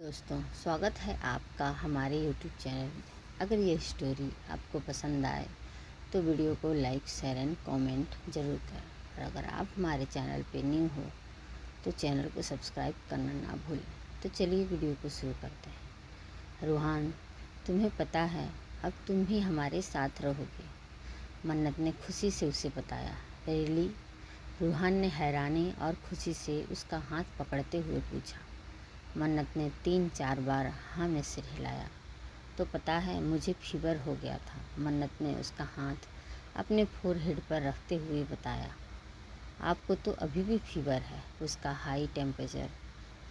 दोस्तों, स्वागत है आपका हमारे YouTube चैनल में। अगर ये स्टोरी आपको पसंद आए तो वीडियो को लाइक, शेयर एंड कमेंट ज़रूर करें। और अगर आप हमारे चैनल पे न्यू हो तो चैनल को सब्सक्राइब करना ना भूलें। तो चलिए वीडियो को शुरू करते हैं। रूहान, तुम्हें पता है अब तुम भी हमारे साथ रहोगे, मन्नत ने खुशी से उसे बताया। रियली? रूहान ने हैरानी और खुशी से उसका हाथ पकड़ते हुए पूछा। मन्नत ने 3-4 बार हाँ में सिर हिलाया। तो पता है मुझे फीवर हो गया था, मन्नत ने उसका हाथ अपने फोरहेड पर रखते हुए बताया। आपको तो अभी भी फीवर है, उसका हाई टेम्परेचर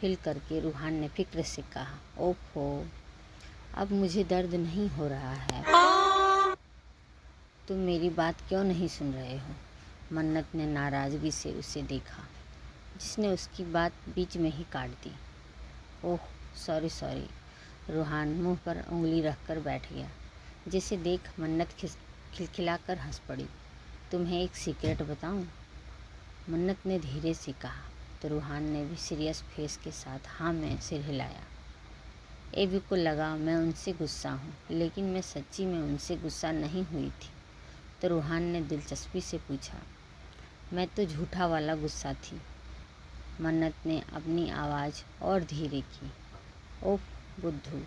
फील करके रूहान ने फिक्र से कहा। ओफो, अब मुझे दर्द नहीं हो रहा है। तुम मेरी बात क्यों नहीं सुन रहे हो? मन्नत ने नाराज़गी से उसे देखा, जिसने उसकी बात बीच में ही काट दी। Oh sorry. रूहान मुंह पर उंगली रखकर बैठ गया, जिसे देख मन्नत खिलखिलाकर हंस पड़ी। तुम्हें एक सीक्रेट बताऊं? मन्नत ने धीरे से कहा। तो रूहान ने भी सीरियस फेस के साथ हाँ में सिर हिलाया। एबी को लगा मैं उनसे गुस्सा हूँ, लेकिन मैं सच्ची में उनसे गुस्सा नहीं हुई थी। तो रूहान ने दिलचस्पी से पूछा, मैं तो झूठा वाला गुस्सा थी। मन्नत ने अपनी आवाज़ और धीरे की। ओह बुद्धू,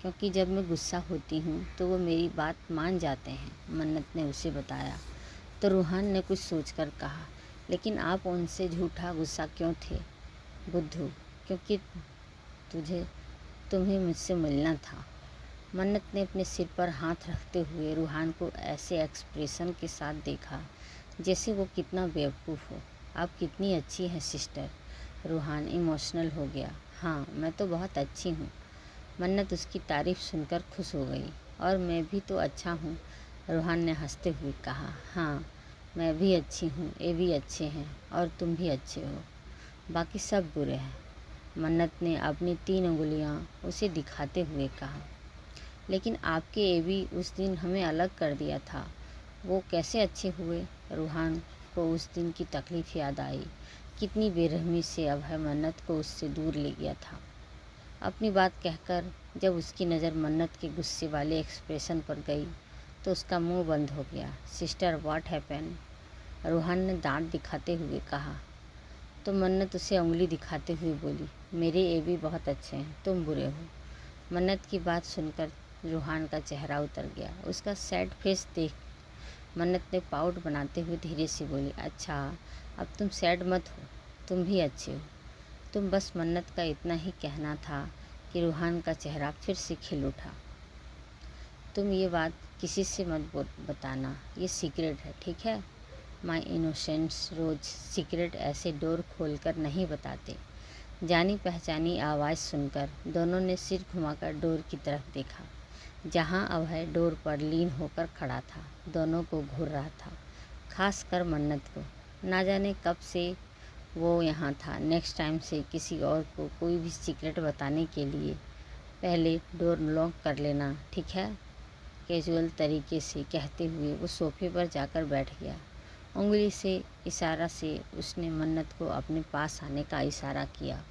क्योंकि जब मैं गुस्सा होती हूँ तो वो मेरी बात मान जाते हैं, मन्नत ने उसे बताया। तो रूहान ने कुछ सोचकर कहा, लेकिन आप उनसे झूठा गुस्सा क्यों थे? बुद्धू, क्योंकि तुम्हें मुझसे मिलना था। मन्नत ने अपने सिर पर हाथ रखते हुए रूहान को ऐसे एक्सप्रेशन के साथ देखा जैसे वो कितना बेवकूफ़ हो। आप कितनी अच्छी हैं सिस्टर। रूहान इमोशनल हो गया। हाँ, मैं तो बहुत अच्छी हूँ। मन्नत उसकी तारीफ़ सुनकर खुश हो गई। और मैं भी तो अच्छा हूँ, रूहान ने हंसते हुए कहा। हाँ, मैं भी अच्छी हूँ, ये भी अच्छे हैं और तुम भी अच्छे हो, बाकी सब बुरे हैं, मन्नत ने अपनी 3 उंगलियाँ उसे दिखाते हुए कहा। लेकिन आपके एबी उस दिन हमें अलग कर दिया था, वो कैसे अच्छे हुए? रूहान को उस दिन की तकलीफ़ याद आई। कितनी बेरहमी से अभय मन्नत को उससे दूर ले गया था। अपनी बात कहकर जब उसकी नज़र मन्नत के गुस्से वाले एक्सप्रेशन पर गई तो उसका मुंह बंद हो गया। Sister what happen? रूहान ने दांत दिखाते हुए कहा। तो मन्नत उसे उंगली दिखाते हुए बोली, मेरे एबी बहुत अच्छे हैं, तुम बुरे हो। मन्नत की बात सुनकर रूहान का चेहरा उतर गया। उसका सैड फेस देख मन्नत ने पाउट बनाते हुए धीरे से बोली, अच्छा अब तुम सैड मत हो, तुम भी अच्छे हो। तुम बस मन्नत का इतना ही कहना था कि रूहान का चेहरा फिर से खिल उठा। तुम ये बात किसी से मत बताना, ये सीक्रेट है, ठीक है? माय इनोसेंट्स रोज़ सीक्रेट ऐसे डोर खोलकर नहीं बताते। जानी पहचानी आवाज़ सुनकर दोनों ने सिर घुमाकर डोर की तरफ देखा, जहां अभय डोर पर लीन होकर खड़ा था। दोनों को घूर रहा था, खास कर मन्नत को। ना जाने कब से वो यहाँ था। नेक्स्ट टाइम से किसी और को कोई भी सीक्रेट बताने के लिए पहले डोर लॉक कर लेना, ठीक है? कैजुअल तरीके से कहते हुए वो सोफे पर जाकर बैठ गया। उंगली से इशारा से उसने मन्नत को अपने पास आने का इशारा किया,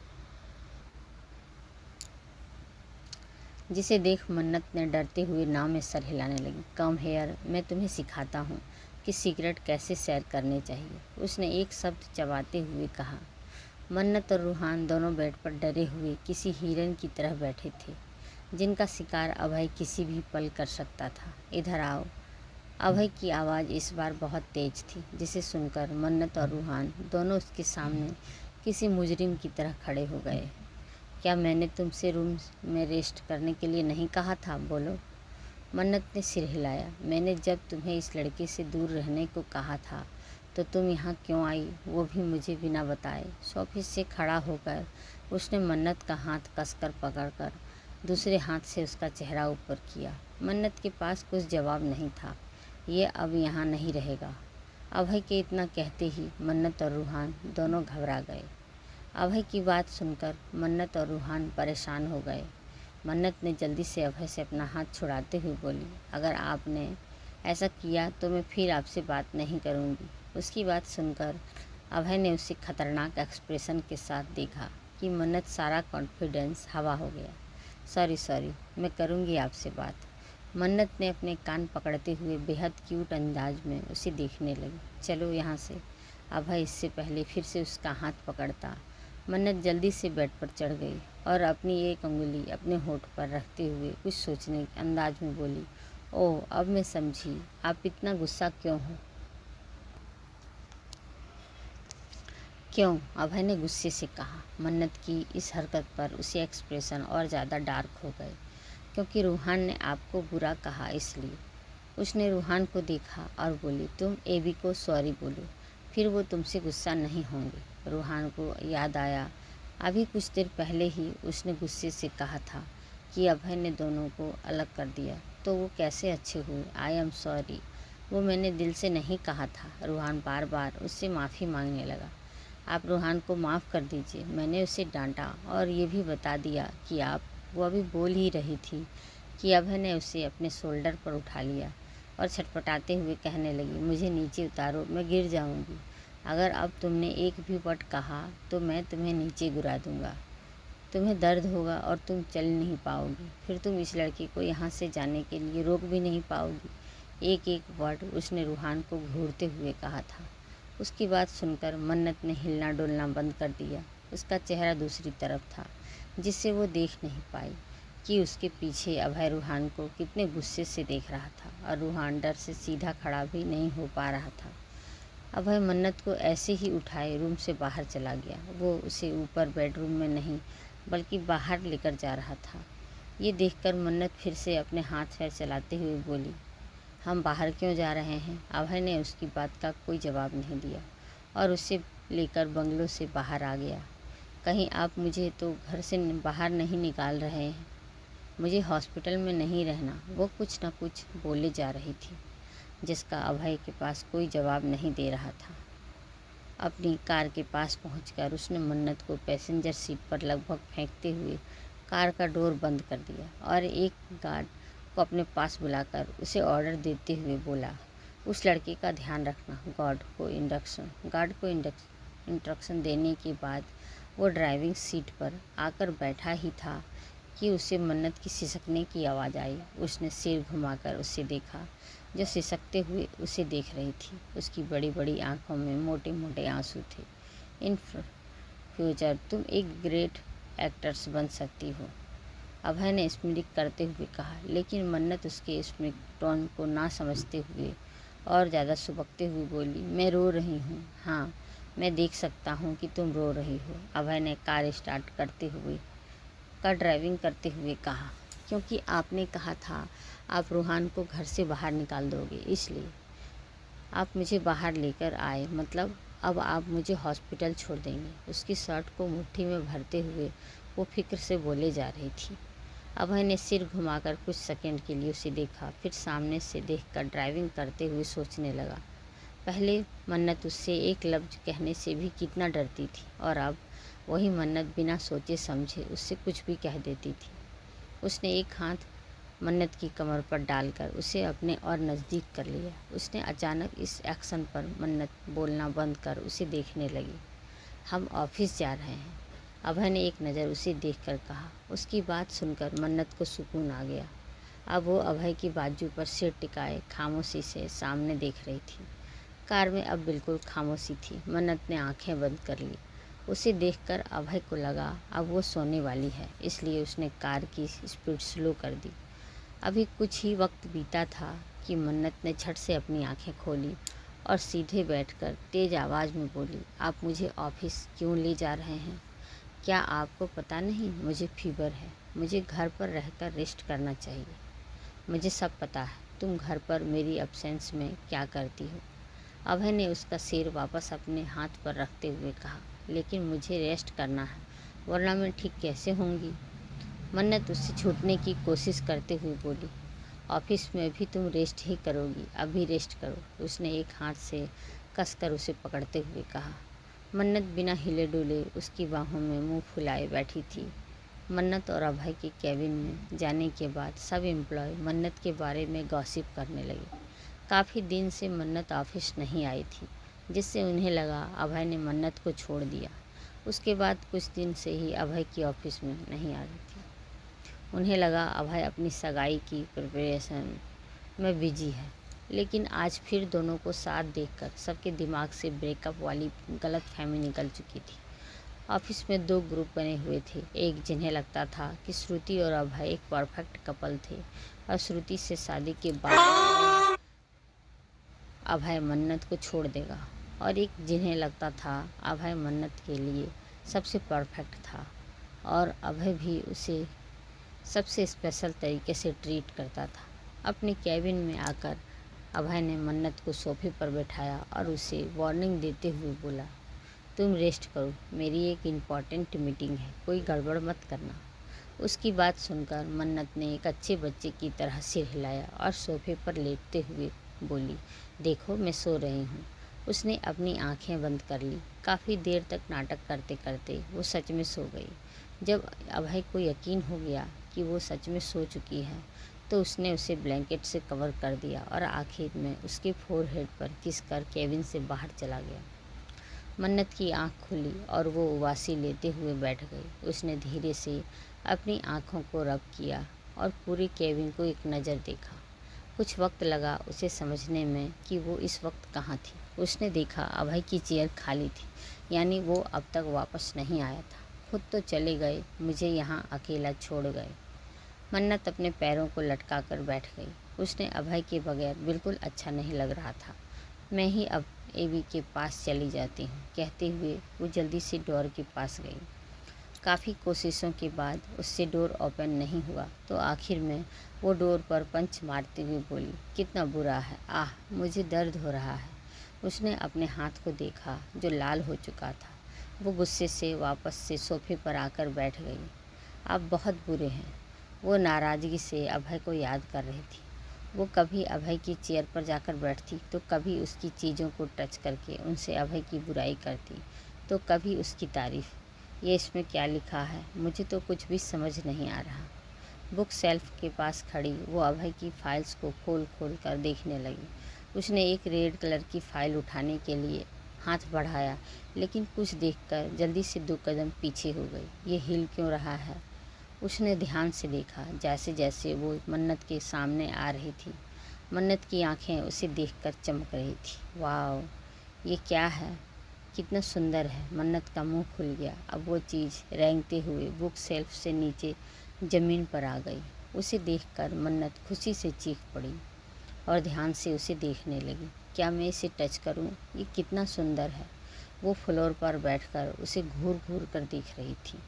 जिसे देख मन्नत ने डरते हुए नाव में सर हिलाने लगी। कम हेयर, मैं तुम्हें सिखाता हूँ कि सीक्रेट कैसे शेयर करने चाहिए, उसने एक शब्द चबाते हुए कहा। मन्नत और रूहान दोनों बेड पर डरे हुए किसी हिरन की तरह बैठे थे, जिनका शिकार अभय किसी भी पल कर सकता था। इधर आओ। अभय की आवाज़ इस बार बहुत तेज थी, जिसे सुनकर मन्नत और रूहान दोनों उसके सामने किसी मुजरिम की तरह खड़े हो गए। क्या मैंने तुमसे रूम में रेस्ट करने के लिए नहीं कहा था? बोलो। मन्नत ने सिर हिलाया। मैंने जब तुम्हें इस लड़के से दूर रहने को कहा था तो तुम यहाँ क्यों आई, वो भी मुझे बिना बताए? सोफे से खड़ा होकर उसने मन्नत का हाथ कसकर पकड़कर दूसरे हाथ से उसका चेहरा ऊपर किया। मन्नत के पास कुछ जवाब नहीं था। ये अब यहाँ नहीं रहेगा। अभय के इतना कहते ही मन्नत और रूहान दोनों घबरा गए। अभय की बात सुनकर मन्नत और रूहान परेशान हो गए। मन्नत ने जल्दी से अभय से अपना हाथ छुड़ाते हुए बोली, अगर आपने ऐसा किया तो मैं फिर आपसे बात नहीं करूँगी। उसकी बात सुनकर अभय ने उसे खतरनाक एक्सप्रेशन के साथ देखा। कि मन्नत सारा कॉन्फिडेंस हवा हो गया। सॉरी, मैं करूँगी आपसे बात। मन्नत ने अपने कान पकड़ते हुए बेहद क्यूट अंदाज में उसे देखने लगी। चलो यहाँ से। अभय इससे पहले फिर से उसका हाथ पकड़ता। मन्नत जल्दी से बेड पर चढ़ गई और अपनी एक अंगुली अपने होठ पर रखते हुए कुछ सोचने के अंदाज में बोली, ओह अब मैं समझी, आप इतना गुस्सा क्यों हो? क्यों? अभय ने गुस्से से कहा। मन्नत की इस हरकत पर उसे एक्सप्रेशन और ज़्यादा डार्क हो गए। क्योंकि रूहान ने आपको बुरा कहा इसलिए। उसने रूहान को देखा और बोली, तुम एबी को सॉरी बोलो, फिर वो तुमसे गुस्सा नहीं होंगे। रूहान को याद आया अभी कुछ देर पहले ही उसने गुस्से से कहा था कि अभय ने दोनों को अलग कर दिया, तो वो कैसे अच्छे हुए। आई एम सॉरी, वो मैंने दिल से नहीं कहा था। रूहान बार बार उससे माफ़ी मांगने लगा। आप रूहान को माफ़ कर दीजिए, मैंने उसे डांटा और ये भी बता दिया कि आप। वो अभी बोल ही रही थी कि अभय ने उसे अपने शोल्डर पर उठा लिया और छटपटाते हुए कहने लगी, मुझे नीचे उतारो, मैं गिर जाऊंगी। अगर अब तुमने एक भी वर्ड कहा तो मैं तुम्हें नीचे गिरा दूंगा। तुम्हें दर्द होगा और तुम चल नहीं पाओगी। फिर तुम इस लड़की को यहाँ से जाने के लिए रोक भी नहीं पाओगी। एक एक वर्ड उसने रूहान को घूरते हुए कहा था। उसकी बात सुनकर मन्नत ने हिलना डुलना बंद कर दिया। उसका चेहरा दूसरी तरफ था, जिससे वो देख नहीं पाई कि उसके पीछे अभय रूहान को कितने गुस्से से देख रहा था और रूहान डर से सीधा खड़ा भी नहीं हो पा रहा था। अभय मन्नत को ऐसे ही उठाए रूम से बाहर चला गया। वो उसे ऊपर बेडरूम में नहीं बल्कि बाहर लेकर जा रहा था। ये देखकर मन्नत फिर से अपने हाथ पैर चलाते हुए बोली, हम बाहर क्यों जा रहे हैं? अभय ने उसकी बात का कोई जवाब नहीं दिया और उसे लेकर बंगलो से बाहर आ गया। कहीं आप मुझे तो घर से बाहर नहीं निकाल रहे हैं? मुझे हॉस्पिटल में नहीं रहना, वो कुछ न कुछ बोले जा रही थी, जिसका अभय के पास कोई जवाब नहीं दे रहा था। अपनी कार के पास पहुंचकर उसने मन्नत को पैसेंजर सीट पर लगभग फेंकते हुए कार का डोर बंद कर दिया और एक गार्ड को अपने पास बुलाकर उसे ऑर्डर देते हुए बोला, उस लड़के का ध्यान रखना। गार्ड को इंस्ट्रक्शन देने के बाद वो ड्राइविंग सीट पर आकर बैठा ही था कि उसे मन्नत की सिसकने की आवाज़ आई। उसने सिर घुमाकर उसे देखा, जो सिसकते हुए उसे देख रही थी। उसकी बड़ी बड़ी आंखों में मोटे मोटे आंसू थे। इन फ्यूचर तुम एक ग्रेट एक्ट्रेस बन सकती हो, अभय ने स्मित करते हुए कहा। लेकिन मन्नत उसके स्मित टोन को ना समझते हुए और ज़्यादा सुबकते हुए बोली, मैं रो रही हूँ। हाँ, मैं देख सकता हूँ कि तुम रो रही हो, अभय ने कार स्टार्ट ड्राइविंग करते हुए कहा। क्योंकि आपने कहा था आप रूहान को घर से बाहर निकाल दोगे, इसलिए आप मुझे बाहर लेकर आए। मतलब अब आप मुझे हॉस्पिटल छोड़ देंगे। उसकी शर्ट को मुट्ठी में भरते हुए वो फिक्र से बोले जा रही थी। अभय ने सिर घुमाकर कुछ सेकंड के लिए उसे देखा, फिर सामने से देखकर ड्राइविंग करते हुए सोचने लगा। पहले मन्नत उससे एक लफ्ज़ कहने से भी कितना डरती थी और अब वही मन्नत बिना सोचे समझे उससे कुछ भी कह देती थी। उसने एक हाथ मन्नत की कमर पर डालकर उसे अपने और नज़दीक कर लिया। उसने अचानक इस एक्शन पर मन्नत बोलना बंद कर उसे देखने लगी। हम ऑफिस जा रहे हैं, अभय ने एक नज़र उसे देखकर कहा। उसकी बात सुनकर मन्नत को सुकून आ गया। अब वो अभय की बाजू पर सिर टिकाए खामोशी से सामने देख रही थी। कार में अब बिल्कुल खामोशी थी। मन्नत ने आंखें बंद कर ली। उसे देखकर अभय को लगा अब वो सोने वाली है, इसलिए उसने कार की स्पीड स्लो कर दी। अभी कुछ ही वक्त बीता था कि मन्नत ने झट से अपनी आंखें खोली और सीधे बैठकर तेज़ आवाज़ में बोली, आप मुझे ऑफिस क्यों ले जा रहे हैं? क्या आपको पता नहीं मुझे फीवर है, मुझे घर पर रहकर रेस्ट करना चाहिए। मुझे सब पता है तुम घर पर मेरी एब्सेंस में क्या करती हो। अभय ने उसका सिर वापस अपने हाथ पर रखते हुए कहा, लेकिन मुझे रेस्ट करना है, वरना मैं ठीक कैसे होंगी? मन्नत उससे छूटने की कोशिश करते हुए बोली, ऑफिस में भी तुम रेस्ट ही करोगी, अभी रेस्ट करो। उसने एक हाथ से कसकर उसे पकड़ते हुए कहा। मन्नत बिना हिले डुले उसकी बाहों में मुंह फुलाए बैठी थी। मन्नत और अभय के केबिन में जाने के बाद सब एम्प्लॉय मन्नत के बारे में गॉसिप करने लगे। काफ़ी दिन से मन्नत ऑफिस नहीं आई थी, जिससे उन्हें लगा अभय ने मन्नत को छोड़ दिया। उसके बाद कुछ दिन से ही अभय की ऑफिस में नहीं आ रही थी। उन्हें लगा अभय अपनी सगाई की प्रिपरेशन में बिजी है, लेकिन आज फिर दोनों को साथ देखकर सबके दिमाग से ब्रेकअप वाली गलतफहमी निकल चुकी थी। ऑफिस में दो ग्रुप बने हुए थे, एक जिन्हें लगता था कि श्रुति और अभय एक परफेक्ट कपल थे और श्रुति से शादी के बाद अभय मन्नत को छोड़ देगा, और एक जिन्हें लगता था अभय मन्नत के लिए सबसे परफेक्ट था और अभय भी उसे सबसे स्पेशल तरीके से ट्रीट करता था। अपने कैबिन में आकर अभय ने मन्नत को सोफे पर बैठाया और उसे वार्निंग देते हुए बोला, तुम रेस्ट करो, मेरी एक इम्पॉर्टेंट मीटिंग है, कोई गड़बड़ मत करना। उसकी बात सुनकर मन्नत ने एक अच्छे बच्चे की तरह सिर हिलाया और सोफे पर लेटते हुए बोली, देखो मैं सो रही हूँ। उसने अपनी आंखें बंद कर ली। काफ़ी देर तक नाटक करते करते वो सच में सो गई। जब अभय को यकीन हो गया कि वो सच में सो चुकी है तो उसने उसे ब्लैंकेट से कवर कर दिया और आखिर में उसके फोरहेड पर किस कर केबिन से बाहर चला गया। मन्नत की आंख खुली और वो उबासी लेते हुए बैठ गई। उसने धीरे से अपनी आंखों को रब किया और पूरे केबिन को एक नज़र देखा। कुछ वक्त लगा उसे समझने में कि वो इस वक्त कहाँ थी। उसने देखा अभय की चेयर खाली थी, यानी वो अब तक वापस नहीं आया था। खुद तो चले गए, मुझे यहाँ अकेला छोड़ गए। मन्नत अपने पैरों को लटका कर बैठ गई। उसने अभय के बगैर बिल्कुल अच्छा नहीं लग रहा था। मैं ही अब एवी के पास चली जाती हूँ, कहते हुए वो जल्दी से डोर के पास गई। काफ़ी कोशिशों के बाद उससे डोर ओपन नहीं हुआ तो आखिर में वो डोर पर पंच मारते हुए बोली, कितना बुरा है, आह मुझे दर्द हो रहा है। उसने अपने हाथ को देखा जो लाल हो चुका था। वो गुस्से से वापस से सोफे पर आकर बैठ गई। आप बहुत बुरे हैं। वो नाराज़गी से अभय को याद कर रही थी। वो कभी अभय की चेयर पर जाकर बैठती तो कभी उसकी चीज़ों को टच करके उनसे अभय की बुराई करती तो कभी उसकी तारीफ़। ये इसमें क्या लिखा है, मुझे तो कुछ भी समझ नहीं आ रहा। बुक शेल्फ के पास खड़ी वो अभय की फाइल्स को खोल खोल कर देखने लगी। उसने एक रेड कलर की फ़ाइल उठाने के लिए हाथ बढ़ाया, लेकिन कुछ देखकर जल्दी से 2 कदम पीछे हो गई। ये हिल क्यों रहा है? उसने ध्यान से देखा। जैसे जैसे वो मन्नत के सामने आ रही थी, मन्नत की आंखें उसे देखकर चमक रही थी। वाह, ये क्या है, कितना सुंदर है। मन्नत का मुंह खुल गया। अब वो चीज़ रेंगते हुए बुक शेल्फ से नीचे ज़मीन पर आ गई। उसे देखकर मन्नत खुशी से चीख पड़ी और ध्यान से उसे देखने लगी। क्या मैं इसे टच करूं? ये कितना सुंदर है। वो फ्लोर पर बैठकर उसे घूर घूर कर देख रही थी।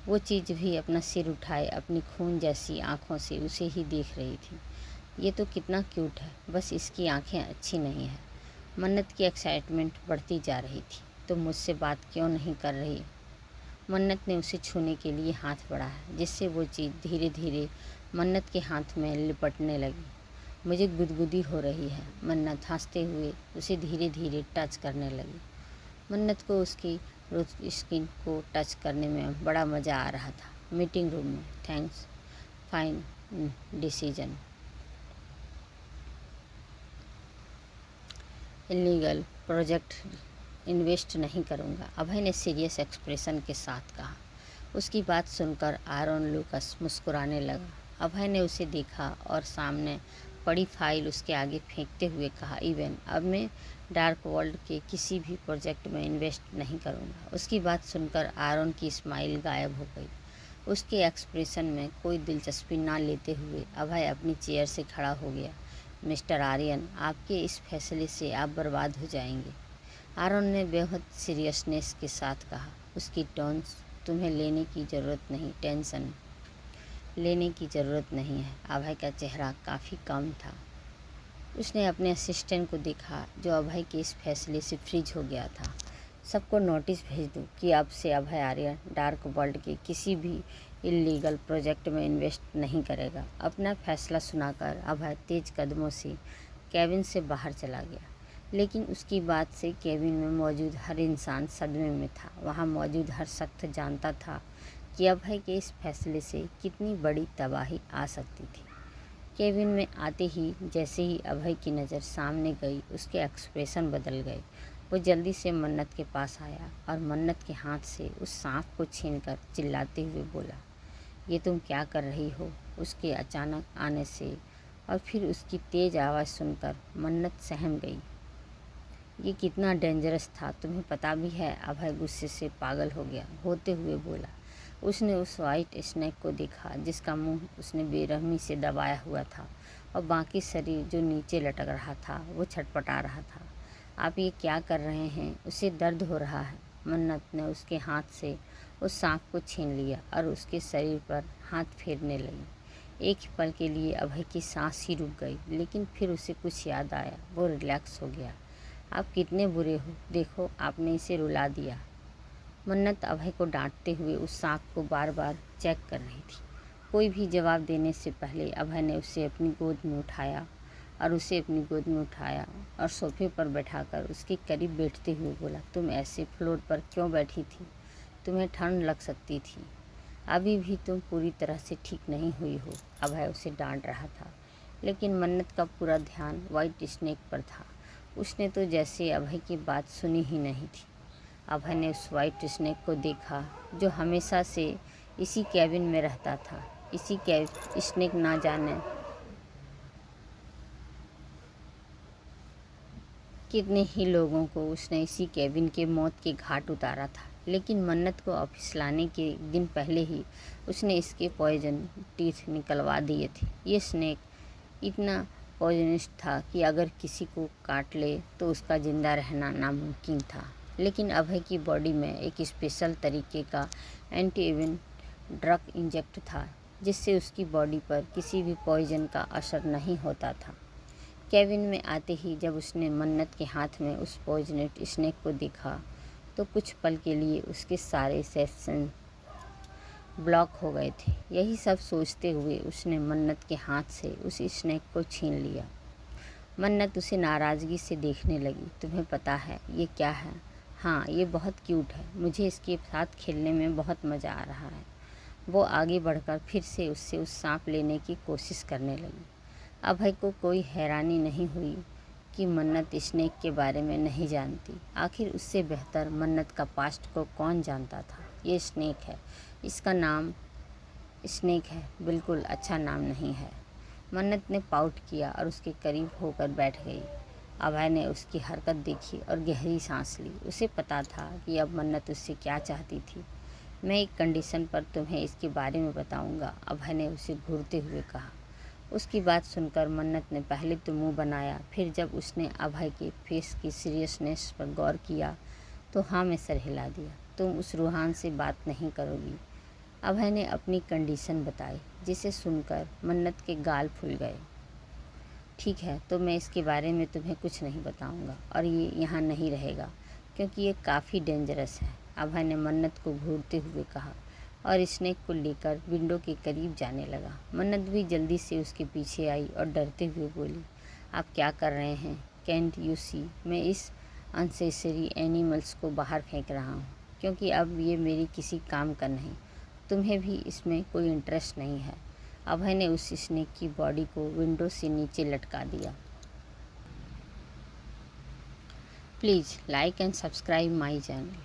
वो चीज़ भी अपना सिर उठाए अपनी खून जैसी आँखों से उसे ही देख रही थी। ये तो कितना क्यूट है, बस इसकी आंखें अच्छी नहीं है। मन्नत की एक्साइटमेंट बढ़ती जा रही थी। तो मुझसे बात क्यों नहीं कर रही? मन्नत ने उसे छूने के लिए हाथ बढ़ाया, जिससे वो चीज़ धीरे धीरे मन्नत के हाथ में लिपटने लगी। मुझे गुदगुदी हो रही है। मन्नत हंसते हुए उसे धीरे धीरे टच करने लगी। मन्नत को उसकी रोज स्किन को टच करने में बड़ा मज़ा आ रहा था। मीटिंग रूम में, thanks, fine decision. Illegal project invest नहीं करूँगा, अभय ने सीरियस एक्सप्रेशन के साथ कहा। उसकी बात सुनकर आरोन लूकस मुस्कुराने लगा। अभय ने उसे देखा और सामने पड़ी फाइल उसके आगे फेंकते हुए कहा, इवन अब मैं डार्क वर्ल्ड के किसी भी प्रोजेक्ट में इन्वेस्ट नहीं करूँगा। उसकी बात सुनकर आरोन की स्माइल गायब हो गई। उसके एक्सप्रेशन में कोई दिलचस्पी ना लेते हुए अभय अपनी चेयर से खड़ा हो गया। मिस्टर आर्यन, आपके इस फैसले से आप बर्बाद हो जाएंगे, आरोन ने बेहद सीरियसनेस के साथ कहा। उसकी टोन्स, तुम्हें लेने की ज़रूरत नहीं, टेंशन लेने की ज़रूरत नहीं है। अभय का चेहरा काफ़ी कम था। उसने अपने असिस्टेंट को देखा जो अभय के इस फैसले से फ्रीज हो गया था। सबको नोटिस भेज दो कि अब से अभय आर्यन डार्क वर्ल्ड के किसी भी इल्लीगल प्रोजेक्ट में इन्वेस्ट नहीं करेगा। अपना फैसला सुनाकर अभय तेज कदमों से केबिन से बाहर चला गया। लेकिन उसकी बात से केबिन में मौजूद हर इंसान सदमे में था। वहाँ मौजूद हर शख्स जानता था कि अभय के इस फैसले से कितनी बड़ी तबाही आ सकती थी। केबिन में आते ही जैसे ही अभय की नज़र सामने गई, उसके एक्सप्रेशन बदल गए। वो जल्दी से मन्नत के पास आया और मन्नत के हाथ से उस सांप को छीनकर चिल्लाते हुए बोला, ये तुम क्या कर रही हो? उसके अचानक आने से और फिर उसकी तेज़ आवाज़ सुनकर मन्नत सहम गई। ये कितना डेंजरस था तुम्हें पता भी है? अभय गुस्से से पागल हो गया होते हुए बोला। उसने उस वाइट स्नेक को देखा जिसका मुंह उसने बेरहमी से दबाया हुआ था और बाकी शरीर जो नीचे लटक रहा था वो छटपटा रहा था। आप ये क्या कर रहे हैं? उसे दर्द हो रहा है। मन्नत ने उसके हाथ से उस सांप को छीन लिया और उसके शरीर पर हाथ फेरने लगी। एक पल के लिए अभय की सांस ही रुक गई, लेकिन फिर उसे कुछ याद आया। वो रिलैक्स हो गया। आप कितने बुरे हो, देखो आपने इसे रुला दिया। मन्नत अभय को डांटते हुए उस सांप को बार बार चेक कर रही थी। कोई भी जवाब देने से पहले अभय ने उसे अपनी गोद में उठाया और सोफे पर बैठाकर उसके करीब बैठते हुए बोला, तुम ऐसे फ्लोर पर क्यों बैठी थी? तुम्हें ठंड लग सकती थी। अभी भी तुम पूरी तरह से ठीक नहीं हुई हो। अभय उसे डांट रहा था, लेकिन मन्नत का पूरा ध्यान वाइट स्नेक पर था। उसने तो जैसे अभय की बात सुनी ही नहीं थी। अभय ने उस वाइट स्नेक को देखा जो हमेशा से इसी कैबिन में रहता था। स्नेक ना जाने कितने ही लोगों को उसने इसी कैबिन के मौत के घाट उतारा था, लेकिन मन्नत को ऑफिस लाने के दिन पहले ही उसने इसके पॉइजन टीथ निकलवा दिए थे। ये स्नेक इतना पॉइजनस था कि अगर किसी को काट ले तो उसका ज़िंदा रहना नामुमकिन था। लेकिन अभय की बॉडी में एक स्पेशल तरीके का एंटीवेनम ड्रग इंजेक्ट था जिससे उसकी बॉडी पर किसी भी पॉइजन का असर नहीं होता था। केविन में आते ही जब उसने मन्नत के हाथ में उस पॉइजनेट स्नेक को देखा तो कुछ पल के लिए उसके सारे सेंसेशन ब्लॉक हो गए थे। यही सब सोचते हुए उसने मन्नत के हाथ से उस स्नेक को छीन लिया। मन्नत उसे नाराज़गी से देखने लगी। तुम्हें पता है ये क्या है? हाँ, ये बहुत क्यूट है। मुझे इसके साथ खेलने में बहुत मज़ा आ रहा है। वो आगे बढ़कर फिर से उससे उस सांप लेने की कोशिश करने लगी। अभय को कोई हैरानी नहीं हुई कि मन्नत स्नेक के बारे में नहीं जानती। आखिर उससे बेहतर मन्नत का पास्ट को कौन जानता था? ये स्नेक है, इसका नाम स्नेक है, बिल्कुल अच्छा नाम नहीं है। मन्नत ने पाउट किया और उसके करीब होकर बैठ गई। अभय ने उसकी हरकत देखी और गहरी सांस ली। उसे पता था कि अब मन्नत उससे क्या चाहती थी। मैं एक कंडीशन पर तुम्हें इसके बारे में बताऊंगा, अभय ने उसे घूरते हुए कहा। उसकी बात सुनकर मन्नत ने पहले तो मुंह बनाया, फिर जब उसने अभय के फेस की सीरियसनेस पर गौर किया तो हाँ में सर हिला दिया। तुम उस रूहान से बात नहीं करोगी? अभय ने अपनी कंडीशन बताई, जिसे सुनकर मन्नत के गाल फूल गए। ठीक है, तो मैं इसके बारे में तुम्हें कुछ नहीं बताऊंगा और ये यहाँ नहीं रहेगा क्योंकि ये काफ़ी डेंजरस है, अभय ने मन्नत को घूरते हुए कहा और स्नेक को लेकर विंडो के करीब जाने लगा। मन्नत भी जल्दी से उसके पीछे आई और डरते हुए बोली, आप क्या कर रहे हैं? कैंट यू सी, मैं इस अनसेसरी एनिमल्स को बाहर फेंक रहा हूँ क्योंकि अब ये मेरी किसी काम का नहीं। तुम्हें भी इसमें कोई इंटरेस्ट नहीं है। अभय ने उस स्नेक की बॉडी को विंडो से नीचे लटका दिया। Please like and subscribe my channel.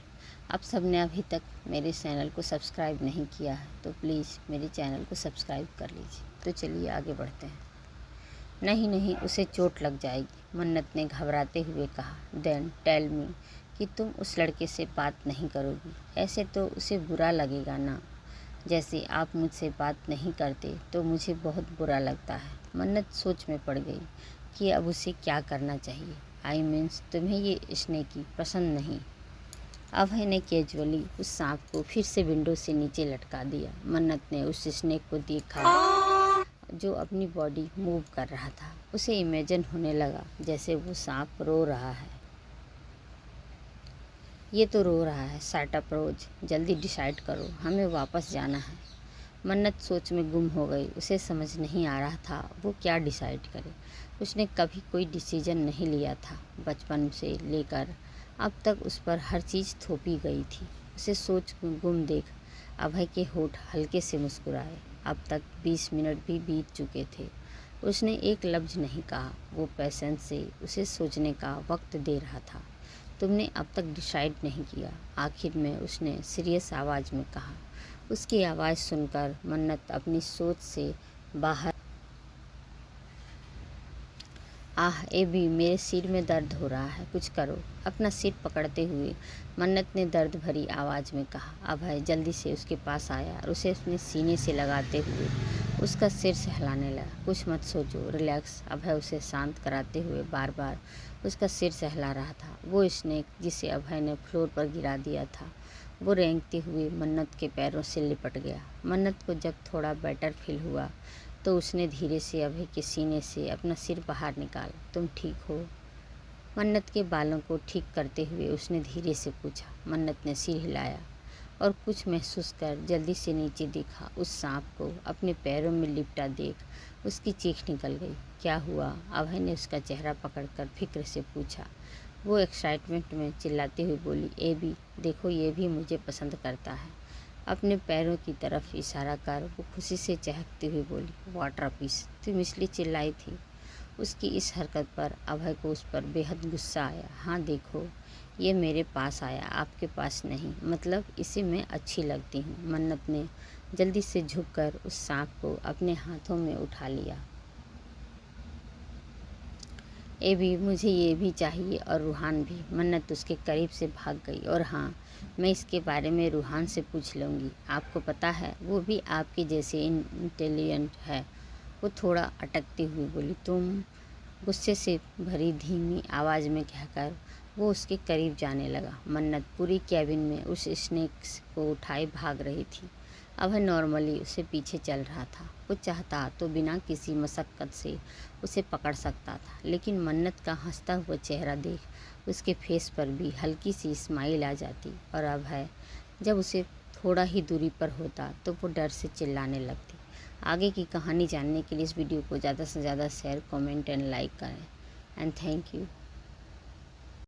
आप सबने अभी तक मेरे चैनल को सब्सक्राइब नहीं किया है तो प्लीज़ मेरे चैनल को सब्सक्राइब कर लीजिए। तो चलिए आगे बढ़ते हैं। नहीं, उसे चोट लग जाएगी, मन्नत ने घबराते हुए कहा। देन टेल मी कि तुम उस लड़के से बात नहीं करोगी। ऐसे तो उसे बुरा लगेगा ना, जैसे आप मुझसे बात नहीं करते तो मुझे बहुत बुरा लगता है। मन्नत सोच में पड़ गई कि अब उसे क्या करना चाहिए। आई मीन्स तुम्हें ये स्नेकी पसंद नहीं? अभय ने कैजुअली उस सांप को फिर से विंडो से नीचे लटका दिया। मन्नत ने उस स्नेक को देखा जो अपनी बॉडी मूव कर रहा था। उसे इमेजिन होने लगा जैसे वो सांप रो रहा है। ये तो रो रहा है। शट अप रोज, जल्दी डिसाइड करो, हमें वापस जाना है। मन्नत सोच में गुम हो गई। उसे समझ नहीं आ रहा था वो क्या डिसाइड करे। उसने कभी कोई डिसीजन नहीं लिया था। बचपन से लेकर अब तक उस पर हर चीज़ थोपी गई थी। उसे सोच में गुम देख अभय के होठ हल्के से मुस्कुराए। अब तक 20 मिनट भी बीत चुके थे। उसने एक लफ्ज़ नहीं कहा। वो पेशेंस से उसे सोचने का वक्त दे रहा था। तुमने अब तक डिसाइड नहीं किया, आखिर में उसने सीरियस आवाज़ में कहा। उसकी आवाज़ सुनकर मन्नत अपनी सोच से बाहर। आह एबी, मेरे सिर में दर्द हो रहा है, कुछ करो। अपना सिर पकड़ते हुए मन्नत ने दर्द भरी आवाज़ में कहा। अभय जल्दी से उसके पास आया और उसे अपने सीने से लगाते हुए उसका सिर सहलाने लगा। कुछ मत सोचो, रिलैक्स। अभय उसे शांत कराते हुए बार बार उसका सिर सहला रहा था। वो स्नेक जिसे अभय ने फ्लोर पर गिरा दिया था, वो रेंगते हुए मन्नत के पैरों से लिपट गया। मन्नत को जब थोड़ा बेटर फील हुआ तो उसने धीरे से अभय के सीने से अपना सिर बाहर निकाला। तुम ठीक हो? मन्नत के बालों को ठीक करते हुए उसने धीरे से पूछा। मन्नत ने सिर हिलाया और कुछ महसूस कर जल्दी से नीचे देखा। उस सांप को अपने पैरों में लिपटा देख उसकी चीख निकल गई। क्या हुआ? अभय ने उसका चेहरा पकड़कर फिक्र से पूछा। वो एक्साइटमेंट में चिल्लाते हुए बोली, एबी देखो, ये भी मुझे पसंद करता है। अपने पैरों की तरफ इशारा कर वो खुशी से चहकती हुई बोली, वाटर पीस, तुम इसलिए चिल्लाई थी? उसकी इस हरकत पर अभय को उस पर बेहद गुस्सा आया। हाँ देखो, ये मेरे पास आया, आपके पास नहीं, मतलब इसे मैं अच्छी लगती हूँ। मन्नत ने जल्दी से झुककर उस सांप को अपने हाथों में उठा लिया। ए भी, मुझे ये भी चाहिए और रूहान भी। मन्नत उसके करीब से भाग गई। और हाँ, मैं इसके बारे में रूहान से पूछ लूँगी। आपको पता है, वो भी आपके जैसे इंटेलिजेंट है। वो थोड़ा अटकती हुई बोली। तुम? गुस्से से भरी धीमी आवाज़ में कहकर वो उसके करीब जाने लगा। मन्नत पूरी कैबिन में उस स्नेक को उठाए भाग रही थी। अभय नॉर्मली उसे पीछे चल रहा था। वो चाहता तो बिना किसी मशक्क़त से उसे पकड़ सकता था, लेकिन मन्नत का हंसता हुआ चेहरा देख उसके फेस पर भी हल्की सी स्माइल आ जाती। और अभय जब उसे थोड़ा ही दूरी पर होता तो वो डर से चिल्लाने लगती। आगे की कहानी जानने के लिए इस वीडियो को ज़्यादा से ज़्यादा शेयर, कमेंट एंड लाइक करें। And thank you.